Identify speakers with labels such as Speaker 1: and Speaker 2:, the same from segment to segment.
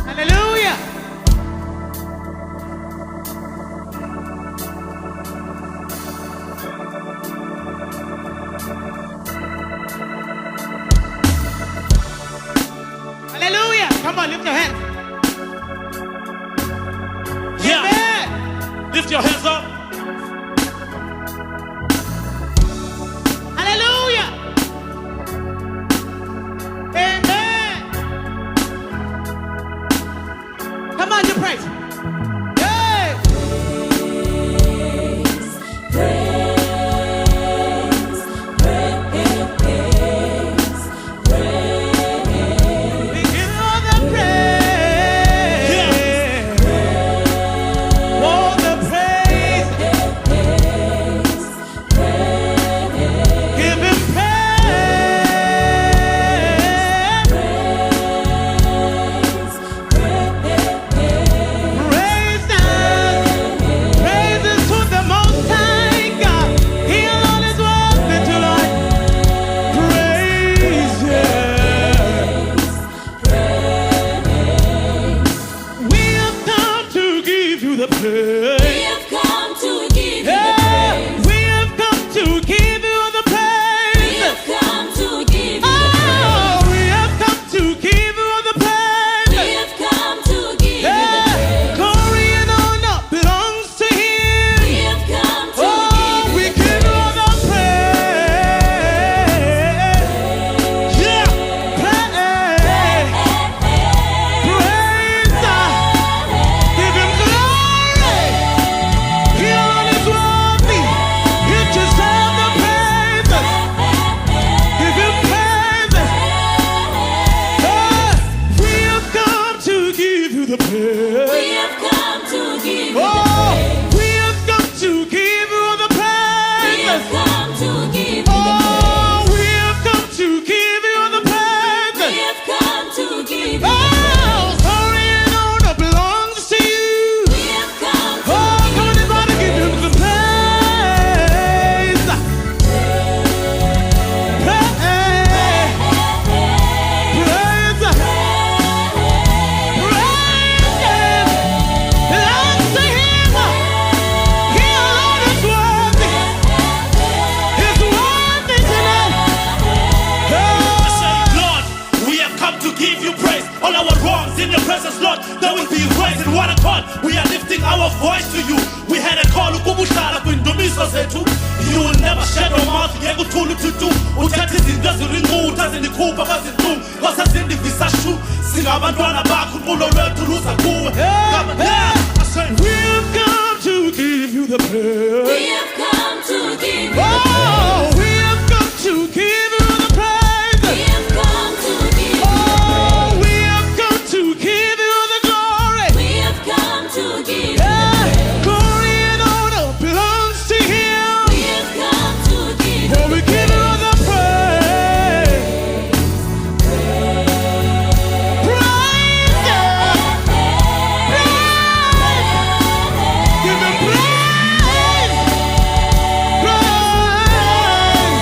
Speaker 1: Hallelujah. Hallelujah. Come on, lift your hands.
Speaker 2: Yeah.
Speaker 1: Amen.
Speaker 2: Lift your hands up.
Speaker 1: Hallelujah. Amen. Come on, you praise. Hey. We give all the praise. All the praise. Give him praise. Praise God. Praises to the Most High God. He alone is worthy to Lord. Praise Him. We have come to give you the praise.
Speaker 3: We have come to give you the
Speaker 1: Yeah.
Speaker 3: praise.
Speaker 1: We have come to give you the
Speaker 3: We
Speaker 1: praise.
Speaker 3: have come to give you the
Speaker 1: Oh, we have come to give you the
Speaker 3: praise. We
Speaker 1: praise.
Speaker 3: have come to give you the
Speaker 1: Yeah.
Speaker 3: praise.
Speaker 1: Glory and honor belongs to
Speaker 3: We
Speaker 1: Him.
Speaker 3: have come to
Speaker 1: Oh, we
Speaker 3: give you
Speaker 1: give
Speaker 3: the
Speaker 1: you the praise.
Speaker 2: Yeah.
Speaker 1: Praise. Praise God. Give Him glory. He alone is worthy. You deserve the praise. Give Him praise. We have come to give you the
Speaker 3: We
Speaker 1: praise.
Speaker 3: have come to give you the
Speaker 1: Oh,
Speaker 3: praise.
Speaker 1: we have come to give you the
Speaker 3: We have
Speaker 1: praise.
Speaker 3: come to give you the
Speaker 1: Oh,
Speaker 3: praise.
Speaker 1: we have come to give you the
Speaker 3: We
Speaker 1: praise.
Speaker 3: have come to give you the
Speaker 1: Oh,
Speaker 3: praise.
Speaker 1: glory and honor belongs to you.
Speaker 3: We have come to
Speaker 1: Oh, come on, everybody, give Him the praise. Praise. Praise. Praise belongs to Him. He alone is worthy. He's worthy tonight.
Speaker 2: I say, Lord, we have come to give you praise. All our wrongs in your presence, Lord, there will be praise in one accord. We are lifting our voice to you. We had a call, ukubuhlala kwindumiso zethu. You will never shed your mouth, yeke uthule uthutu. Uthatha izinto ezirinqutha zindikhupha kwezinhlungu. Kwasezindivisa shu, singabantwana bakho, uqulo lwethu luza kuwe. Come- Yeah. I say,
Speaker 1: We have come to give you the
Speaker 3: We
Speaker 1: praise.
Speaker 3: have come to give you the
Speaker 1: Oh,
Speaker 3: praise.
Speaker 1: we have come to give you the praise.
Speaker 3: We have come to give you the
Speaker 1: Oh,
Speaker 3: praise.
Speaker 1: we have come to give you the glory.
Speaker 3: We have come to give you the
Speaker 1: Yeah,
Speaker 3: praise.
Speaker 1: glory and honor belongs to Him.
Speaker 3: We have come to give you
Speaker 1: Oh, we give you the praise. Praise God. Praise. Give Him praise. Praise.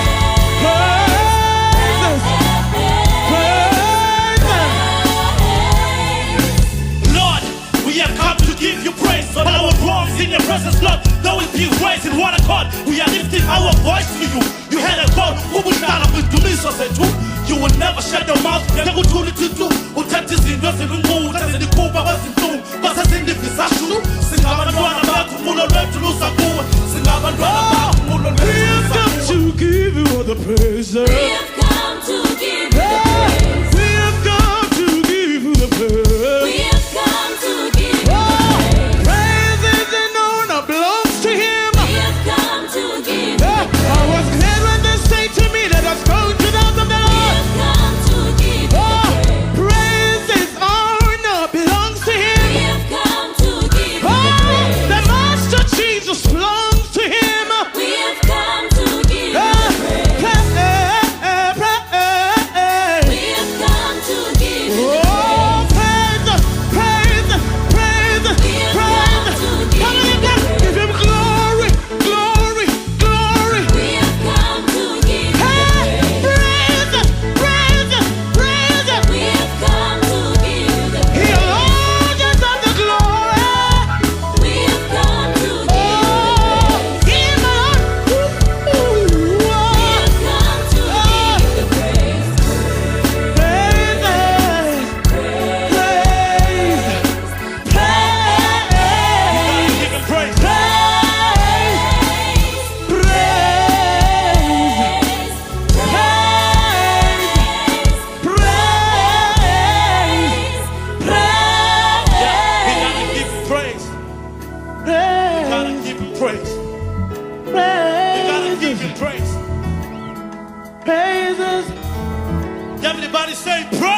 Speaker 1: Praise.
Speaker 2: Lord, we have come to give you praise. All our wrongs in your presence, Lord, there will be praise in one accord. We are lifting our voice to you. You had a call, ukubuhlala kwindumiso zethu. You will never shut your mouth, yeke uthule uthutu. Uthatha izinto ezirinqutha zindikhupha kwezinhlungu. Kwasezindivisa shu, singabantwana bakho, uqulo lwethu luza kuwe. Singabantwana bakho, uqulo
Speaker 1: We
Speaker 2: lwethu
Speaker 1: have
Speaker 2: luza
Speaker 1: come
Speaker 2: kuwe.
Speaker 1: to give you all the praise.
Speaker 3: We have come to give you the praise.
Speaker 1: We have come to give you the praise.
Speaker 3: We have come to give you the
Speaker 1: Oh,
Speaker 3: praise.
Speaker 1: praises and honor belongs to Him.
Speaker 3: We have come to give you the
Speaker 1: I was glad when they say to me, let us go to the house of the
Speaker 3: We
Speaker 1: Lord.
Speaker 3: have come to give you the
Speaker 1: Oh,
Speaker 3: praise.
Speaker 1: praises, honor belongs to
Speaker 3: We
Speaker 1: Him.
Speaker 3: have come to give you the
Speaker 1: Oh,
Speaker 3: praise.
Speaker 1: the Master Jesus belongs to Him.
Speaker 3: We have come to give you the praise.
Speaker 2: give you praise.
Speaker 1: Praises.
Speaker 2: Everybody say praise.